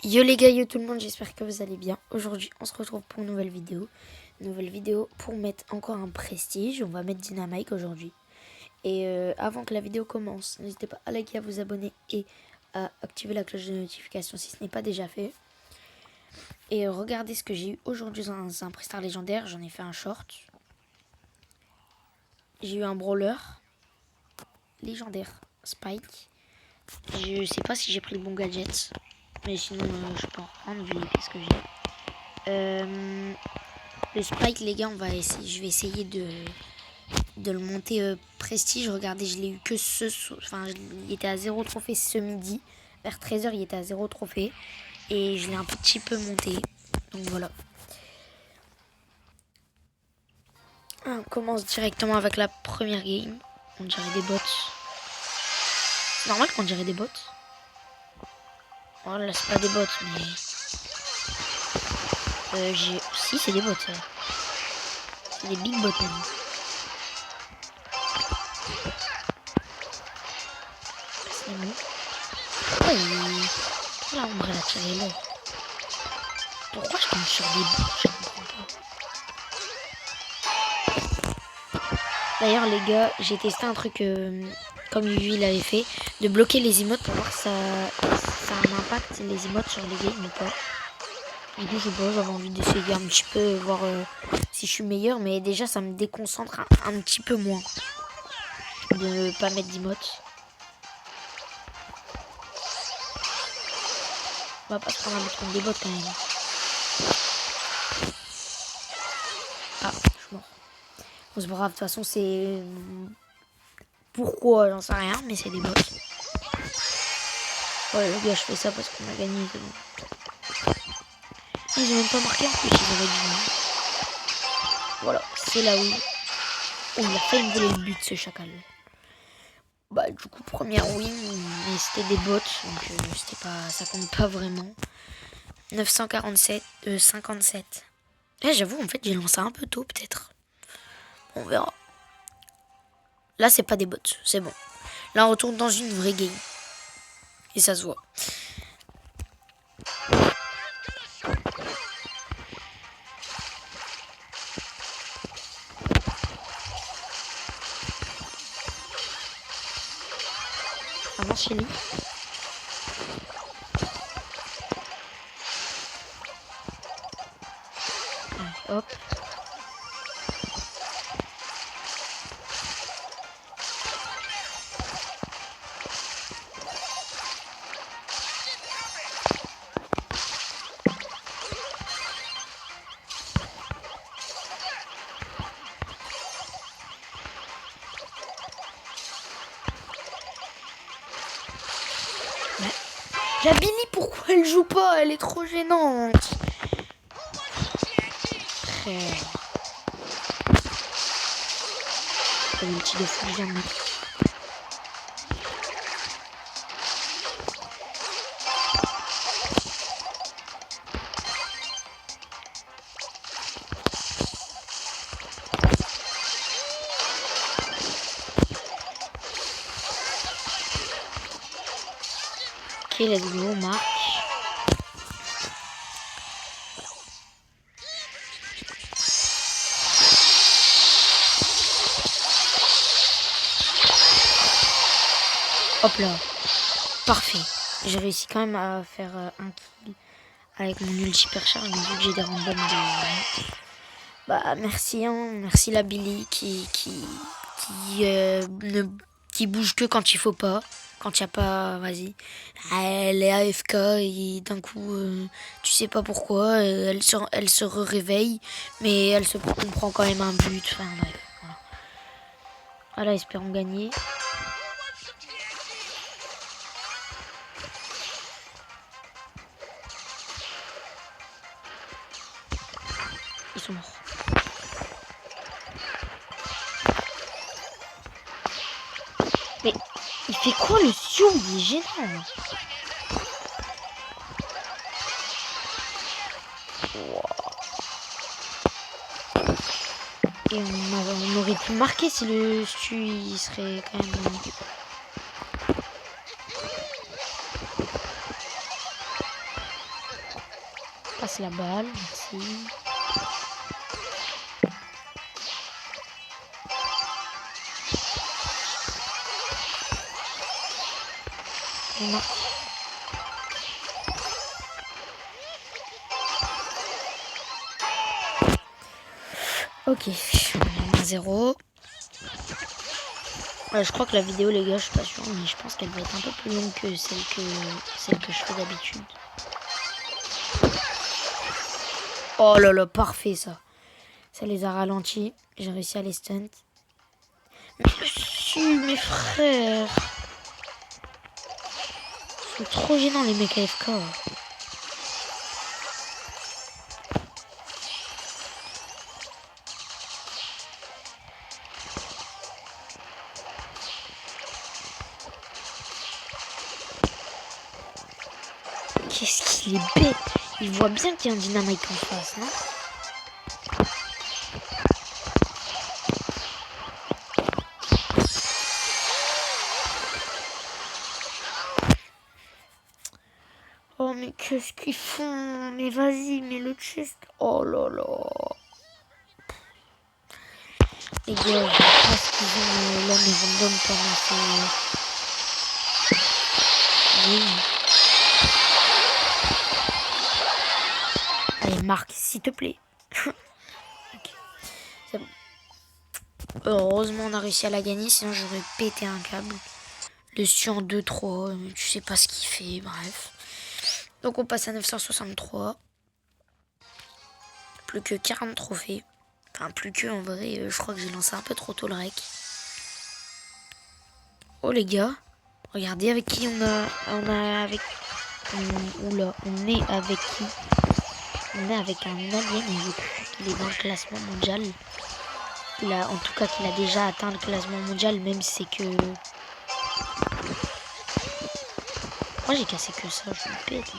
Yo les gars, yo tout le monde, j'espère que vous allez bien. Aujourd'hui, on se retrouve pour une nouvelle vidéo. Une nouvelle vidéo pour mettre encore un prestige. On va mettre Dynamite aujourd'hui. Et avant que la vidéo commence, n'hésitez pas à liker, à vous abonner et à activer la cloche de notification si ce n'est pas déjà fait. Et regardez ce que j'ai eu aujourd'hui dans un prestar légendaire. J'en ai fait un short. J'ai eu un brawler légendaire Spike. Je sais pas si j'ai pris le bon gadget. Mais sinon, je peux en reprendre vu qu'est-ce que j'ai. Le Spike, les gars, je vais essayer de le monter prestige. Regardez, je l'ai eu que il était à 0 trophée ce midi. Vers 13h, il était à 0 trophée. Et je l'ai un petit peu monté. Donc voilà. On commence directement avec la première game. On dirait des bots. C'est normal qu'on dirait des bots. Oh là, c'est pas des bots, mais... Si, c'est des bots, ça. C'est des big bots, même. C'est bon. Pourquoi la ombre, elle a tiré là? Pourquoi je tombe sur des bots? Je comprends pas. D'ailleurs, les gars, j'ai testé un truc comme lui il avait fait, de bloquer les emotes pour voir si ça a un impact, les emotes, sur les games ou pas. Du coup, je sais pas, j'avais envie d'essayer un petit peu, voir si je suis meilleur, mais déjà, ça me déconcentre un petit peu moins de ne pas mettre d'emotes. On va pas se prendre un but contre des bots quand même. Ah, je suis mort. Bon, c'est pas grave, de toute façon, c'est... Pourquoi, j'en sais rien, mais c'est des bots. Ouais, les gars, je fais ça parce qu'on a gagné, c'est bon. Ils ont même pas marqué en plus, ils auraient dû. Voilà, c'est là où... Oh, il a failli me voler le but, ce chacal. Bah, du coup, première win, mais c'était des bots, donc c'était pas... ça compte pas vraiment. 947, 57. Eh, j'avoue, en fait, j'ai lancé un peu tôt, peut-être. On verra. Là, c'est pas des bots, c'est bon. Là, on retourne dans une vraie game. Et ça se voit. Avance chez lui. Hop. La Billy, pourquoi elle joue pas? Elle est trop gênante. Comme un petit de fou, viens de mettre. Ok, let's go, marque. Hop là. Parfait. J'ai réussi quand même à faire un kill avec mon ulti percharge, vu que j'ai des randoms de... Bah, merci, hein. Merci la Billy qui bouge que quand il faut pas. Quand il n'y a pas, vas-y. Elle est AFK et d'un coup, tu sais pas pourquoi, elle se réveille, mais on prend quand même un but. Enfin bref, voilà. Voilà, espérons gagner. Ils sont morts. Mais il fait quoi le Sion? Il est gênant. Et on aurait pu marquer si le Stu il serait quand même... Passe la balle, merci. Non. Ok, 1-0. Je crois que la vidéo, les gars, je suis pas sûre, mais je pense qu'elle va être un peu plus longue que celle que je fais d'habitude. Oh là là, parfait ça. Ça les a ralentis. J'ai réussi à les stunt. Mais mes frères. C'est trop gênant les mecs AFK. Qu'est-ce qu'il est bête. Il voit bien qu'il y a un dynamite en face, non? Oh mais qu'est-ce qu'ils font? Mais vas-y, mais le chest. Oh là là. Les gars, je pense qu'ils ont l'homme et random pendant ces... Oui. Allez, Marc, s'il te plaît. Okay. C'est bon. Heureusement, on a réussi à la gagner, sinon j'aurais pété un câble. Dessus en 2-3, tu sais pas ce qu'il fait, bref. Donc on passe à 963. Plus que 40 trophées. Enfin, plus que, en vrai, je crois que j'ai lancé un peu trop tôt le rec. Oh les gars, regardez avec qui on a avec... Oula, on est avec qui? On est avec un alien, il est dans le classement mondial. En tout cas, qu'il a déjà atteint le classement mondial, même si c'est que... Moi, j'ai cassé que ça, je me pète.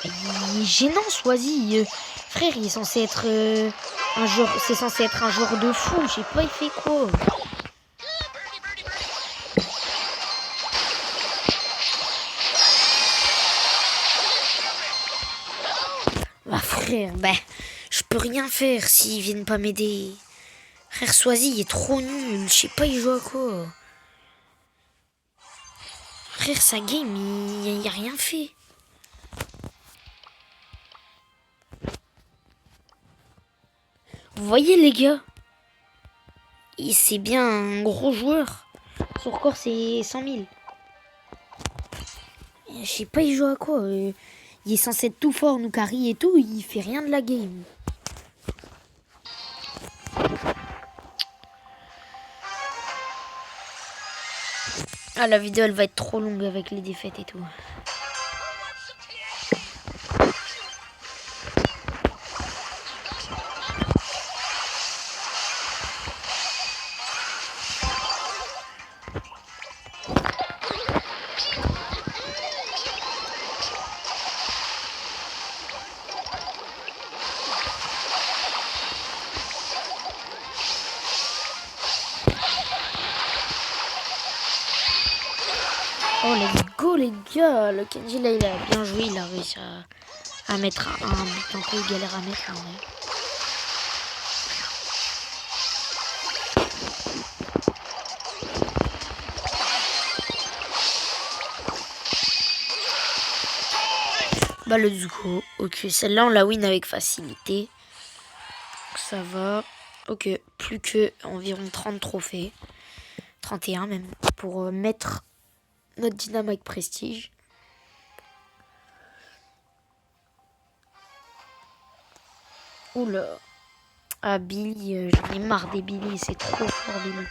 Il est gênant, Swazi. Frère, il est censé être un joueur. C'est censé être un joueur de fou. Je sais pas, il fait quoi. Bah frère, je peux rien faire s'ils viennent pas m'aider. Frère Swazi, il est trop nul. Je sais pas, il joue à quoi. Frère, sa game, il a rien fait. Vous voyez les gars, c'est bien un gros joueur. Son record c'est 100 000. Je sais pas il joue à quoi. Il est censé être tout fort, nous carry et tout. Il fait rien de la game. Ah la vidéo elle va être trop longue avec les défaites et tout. Oh let's go les gars. Le Kenji là il a bien joué. Il a réussi à mettre un but un peu galère à mettre. Bah let's go. Ok, celle-là on la win avec facilité. Ça va. Ok, plus que environ 30 trophées. 31 même. Pour mettre notre Dynamite Prestige. Oula. Ah Billy, j'en ai marre des Billy. C'est trop fort Billy.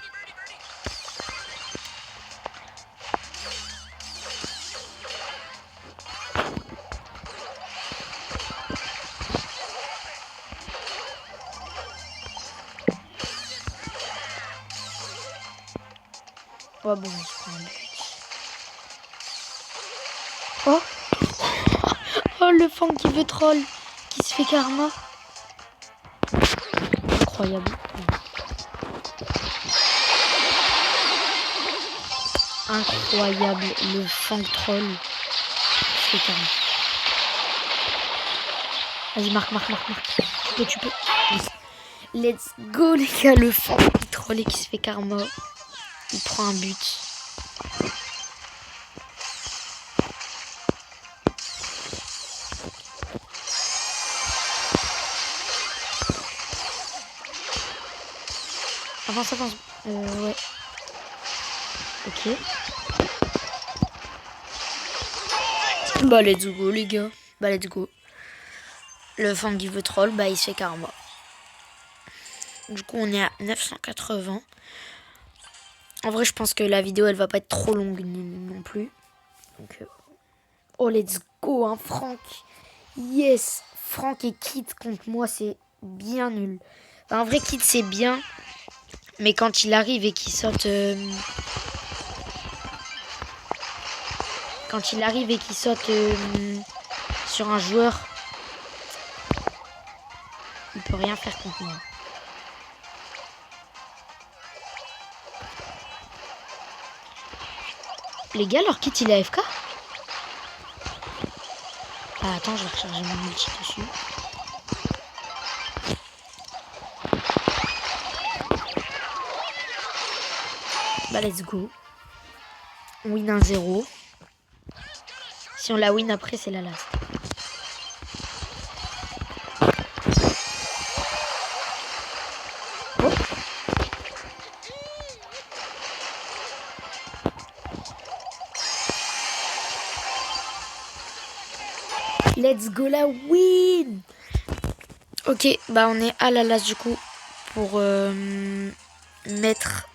Oh bon, on se prend un but. Oh. Oh, le Fang qui veut troll, qui se fait karma. Incroyable. Incroyable, le Fang troll qui se fait karma. Vas-y, marque. Tu peux. Let's go, les gars, le Fang qui troll et qui se fait karma. Il prend un but. Avance. Ouais. Ok. Bah, let's go, les gars. Bah, let's go. Le Fang qui veut troll, bah, il se fait karma. Du coup, on est à 980. En vrai, je pense que la vidéo, elle va pas être trop longue non plus. Donc, oh, let's go, hein, Franck. Yes. Franck et Kit contre moi, c'est bien nul. Enfin, en vrai, Kit, c'est bien. Mais quand il arrive et qu'il saute... Quand il arrive et qu'il saute sur un joueur, il peut rien faire contre moi. Les gars, leur Kit, il est AFK. Ah, attends, je vais recharger mon ulti dessus. Bah, let's go. On win 1-0. Si on la win après, c'est la last. Oh. Let's go la win. Ok, bah on est à la last du coup pour mettre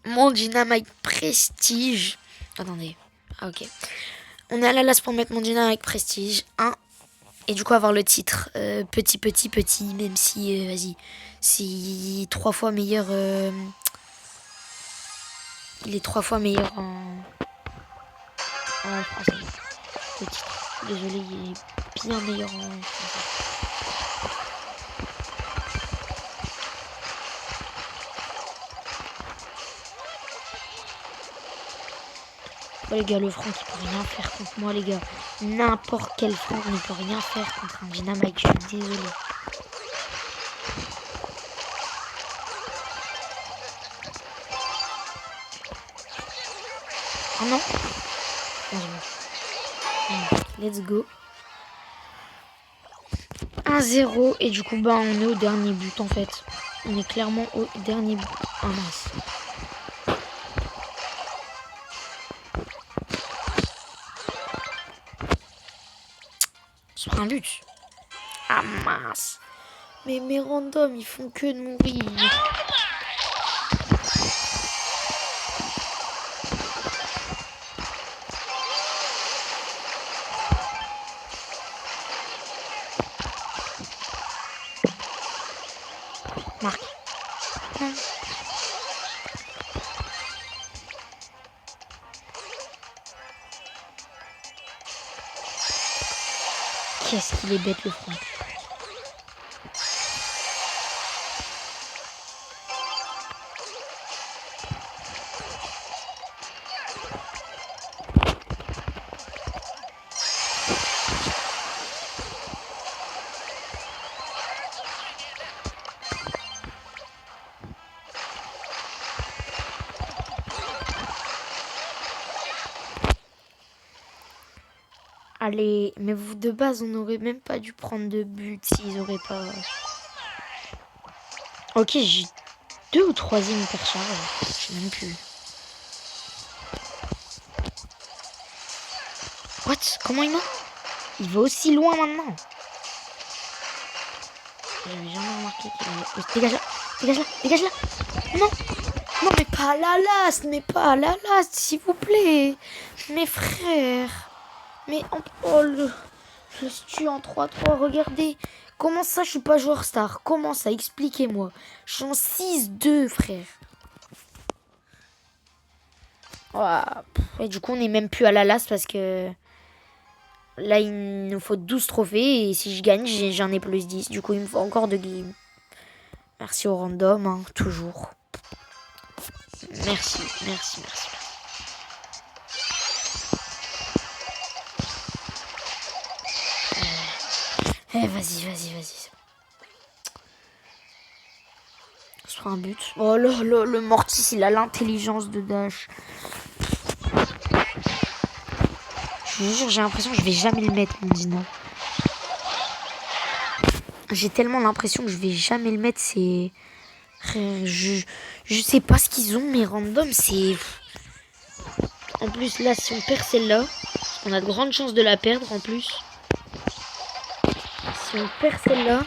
mon Dynamite Prestige. Attendez. Ah ok. On est à la last pour mettre mon Dynamite Prestige 1. Et du coup avoir le titre. Petit. Même si, vas-y. C'est 3 fois meilleur. Il est 3 fois meilleur en français. Le titre. Désolé, il est bien meilleur en français. Oh, les gars, le Franck il peut rien faire contre moi, les gars. N'importe quel Franck ne peut rien faire contre un Dynamite, je suis désolé. Oh non. Let's go. 1-0 et du coup bah on est au dernier but en fait. On est clairement au dernier but. Ah mince. Sur un but. Ah mince. Mais mes randoms ils font que de mourir. Marc. Non. Qu'est-ce qu'il est bête le Franck. Allez, mais vous de base on n'aurait même pas dû prendre de but s'ils auraient pas... Ok, j'ai 2 ou 3e hypercharge. Je sais même plus. What? Comment il m'a? Il va aussi loin maintenant. J'avais jamais remarqué qu'il allait... Dégage là. Non, mais pas à la last, s'il vous plaît. Mes frères. Mais je tue en 3-3, regardez. Comment ça, je suis pas joueur star? Comment ça? Expliquez-moi. Je suis en 6-2, frère. Ouah. Et du coup, on n'est même plus à la last parce que là, il nous faut 12 trophées. Et si je gagne, j'en ai plus 10. Du coup, il me faut encore 2 games. Merci au random, hein, toujours. Merci, merci, merci. Vas-y, vas-y, vas-y. On se prend un but. Oh là là, le Mortis, il a l'intelligence de Dash. Je vous jure, j'ai l'impression que je vais jamais le mettre, mon Dino. J'ai tellement l'impression que je vais jamais le mettre, c'est... Je sais pas ce qu'ils ont, mais random, c'est... En plus, là, si on perd celle-là, on a de grandes chances de la perdre, en plus. Si on perd celle-là...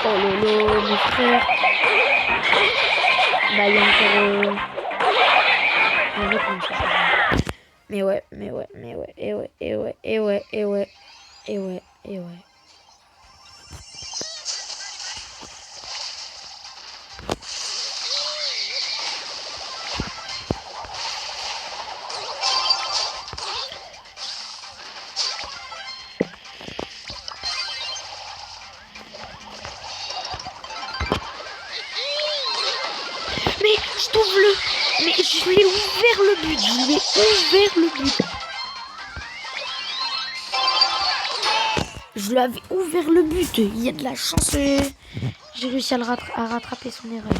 Oh lolo, mes frères. Bah, il y a encore... Mais ouais, et ouais, et ouais, et ouais, et ouais, et ouais, et ouais. Mais je trouve le... Mais je l'ai ouvert le but. Je l'ai ouvert le but. Je l'avais ouvert le but. Il y a de la chance. J'ai réussi à rattraper son erreur.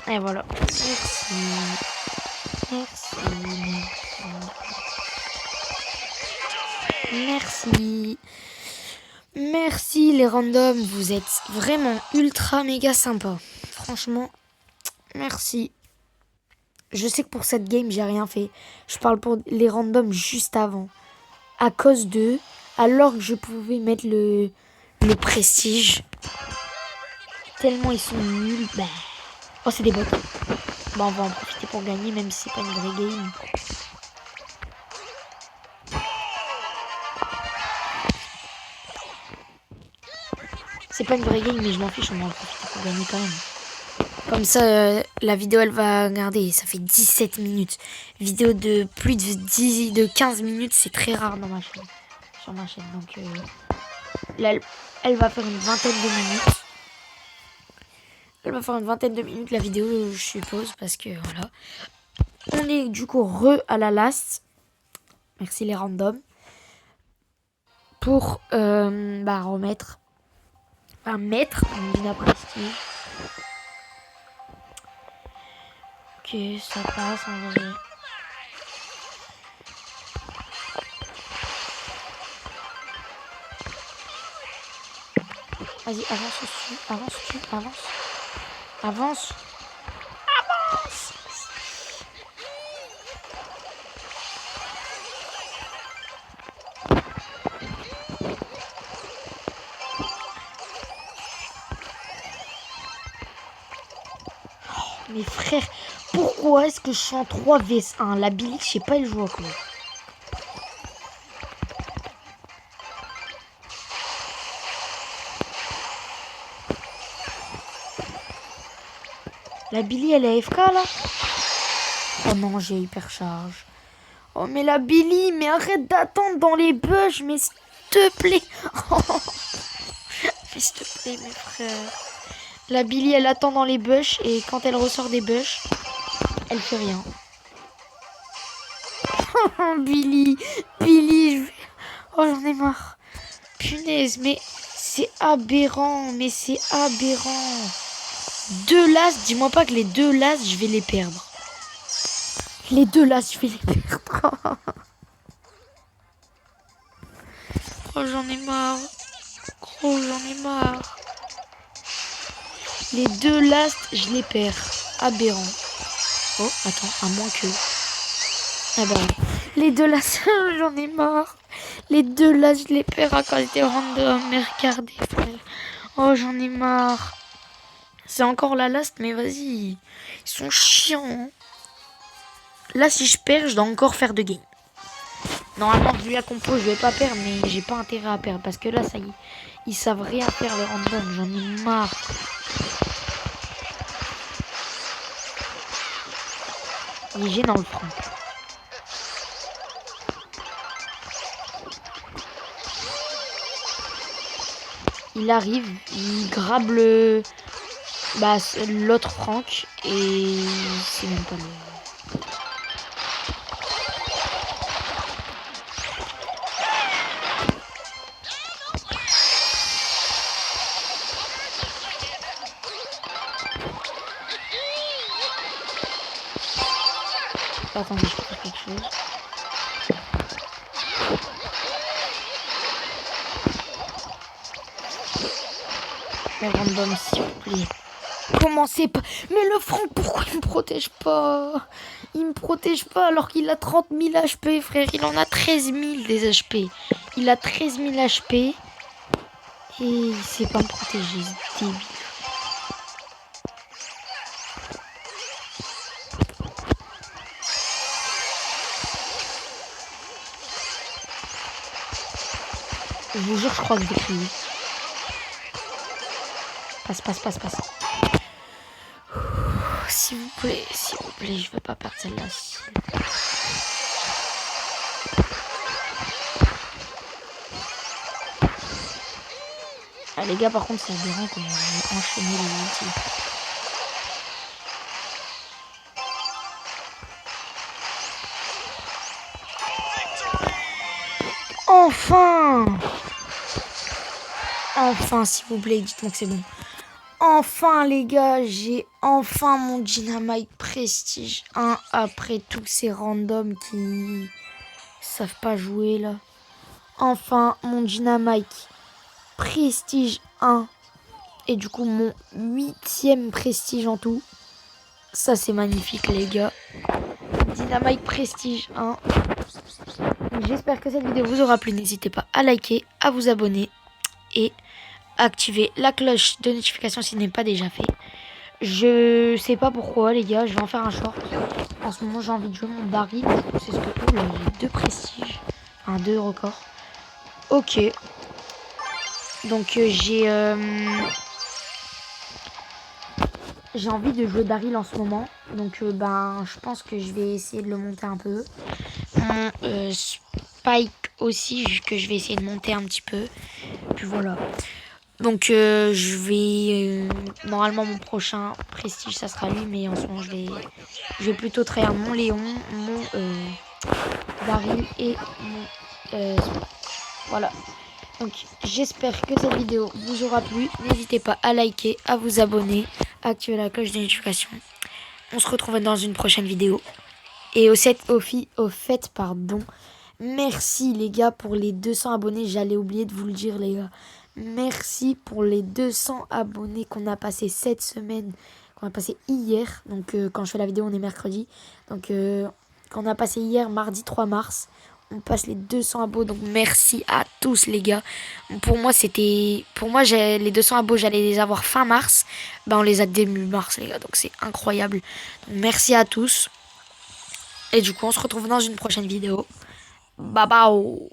Et voilà. Merci. Merci. Merci. Merci les randoms. Vous êtes vraiment ultra méga sympa. Franchement, merci. Je sais que pour cette game, j'ai rien fait. Je parle pour les randoms juste avant. À cause d'eux, alors que je pouvais mettre le prestige. Tellement ils sont nuls. Bah. Oh, c'est des bots. Bon, on va en profiter pour gagner, même si c'est pas une vraie game. C'est pas une vraie game, mais je m'en fiche, on va en profiter pour gagner quand même. Comme ça, la vidéo, elle va regarder. Ça fait 17 minutes. Vidéo de plus de 15 minutes, c'est très rare dans ma chaîne. Sur ma chaîne. Donc, là, elle va faire une vingtaine de minutes. Elle va faire une vingtaine de minutes la vidéo, je suppose, parce que voilà. On est du coup à la last. Merci les randoms. Pour remettre. Enfin, mettre une prestige. Ok, ça passe en vrai. Vas-y, avance dessus, avance dessus, avance. Avance. Avance. Mes frères, pourquoi est-ce que je suis en 3 vs 1? La Billy, je sais pas, elle joue à quoi. La Billy, elle est AFK là? Oh non, j'ai hyper charge. Oh mais la Billy, mais arrête d'attendre dans les bush, mais s'il te plaît. Oh. Mais s'il te plaît, mes frères. La Billy, elle attend dans les bush et quand elle ressort des bush, elle fait rien. Billy, Billy, oh j'en ai marre. Punaise, mais c'est aberrant, mais c'est aberrant. 2 lasses, dis-moi pas que les 2 lasses, je vais les perdre. Les 2 lasses, je vais les perdre. Oh j'en ai marre. Oh j'en ai marre. Les 2 lasses, je les perds. Aberrant. Oh, attends, à moins que... Ah bah, les deux là, j'en ai marre. Les deux là, je les perds à cause des random. Mais regardez, frère. Oh, j'en ai marre. C'est encore la last, mais vas-y. Ils sont chiants. Hein. Là, si je perds, je dois encore faire 2 games. Normalement, vu la compo, je vais pas perdre, mais j'ai pas intérêt à perdre. Parce que là, ça y est, ils savent rien faire les randoms. J'en ai marre. Il est gênant le front. Il arrive, il grabe l'autre Franck et c'est même pas le... Attendez, je peux faire quelque chose. Mais random, s'il vous plaît. Commencez pas. Mais le Franck, pourquoi il me protège pas? Il me protège pas alors qu'il a 30 000 HP, frère. Il en a 13 000 des HP. Il a 13 000 HP. Et il sait pas me protéger, c'est débile. Je vous jure, je crois que je vais crier. Passe. S'il vous plaît, je veux pas perdre celle-là. Ah les gars, par contre, c'est aberrant comment j'ai enchaîné les ultis. Enfin, s'il vous plaît, dites-moi que c'est bon. Enfin, les gars, j'ai enfin mon Dynamite Prestige 1 après tous ces randoms qui savent pas jouer, là. Enfin, mon Dynamite Prestige 1 et du coup, mon 8e prestige en tout. Ça, c'est magnifique, les gars. Dynamite Prestige 1. J'espère que cette vidéo vous aura plu. N'hésitez pas à liker, à vous abonner et activer la cloche de notification si ce n'est pas déjà fait. Je sais pas pourquoi, les gars, je vais en faire un short. En ce moment, j'ai envie de jouer mon Daryl. C'est ce que... Oh là, j'ai 2 prestiges. Enfin, 2 records. Ok. Donc, j'ai envie de jouer Daryl en ce moment. Donc, je pense que je vais essayer de le monter un peu. Mon Spike aussi, que je vais essayer de monter un petit peu. Puis voilà. Donc je vais normalement mon prochain prestige ça sera lui, mais en ce moment je vais plutôt tryhard mon Léon, mon Daryl et mon voilà. Donc j'espère que cette vidéo vous aura plu. N'hésitez pas à liker, à vous abonner, à activer la cloche de notification. On se retrouve dans une prochaine vidéo. Et au fait, merci les gars pour les 200 abonnés. J'allais oublier de vous le dire les gars. Merci pour les 200 abonnés qu'on a passé cette semaine, qu'on a passé hier. Donc quand je fais la vidéo, on est mercredi. Donc qu'on a passé hier, mardi 3 mars. On passe les 200 abos. Donc merci à tous les gars. Pour moi, les 200 abos, j'allais les avoir fin mars. On les a début mars les gars. Donc c'est incroyable. Donc, merci à tous. Et du coup, on se retrouve dans une prochaine vidéo. Bye bye.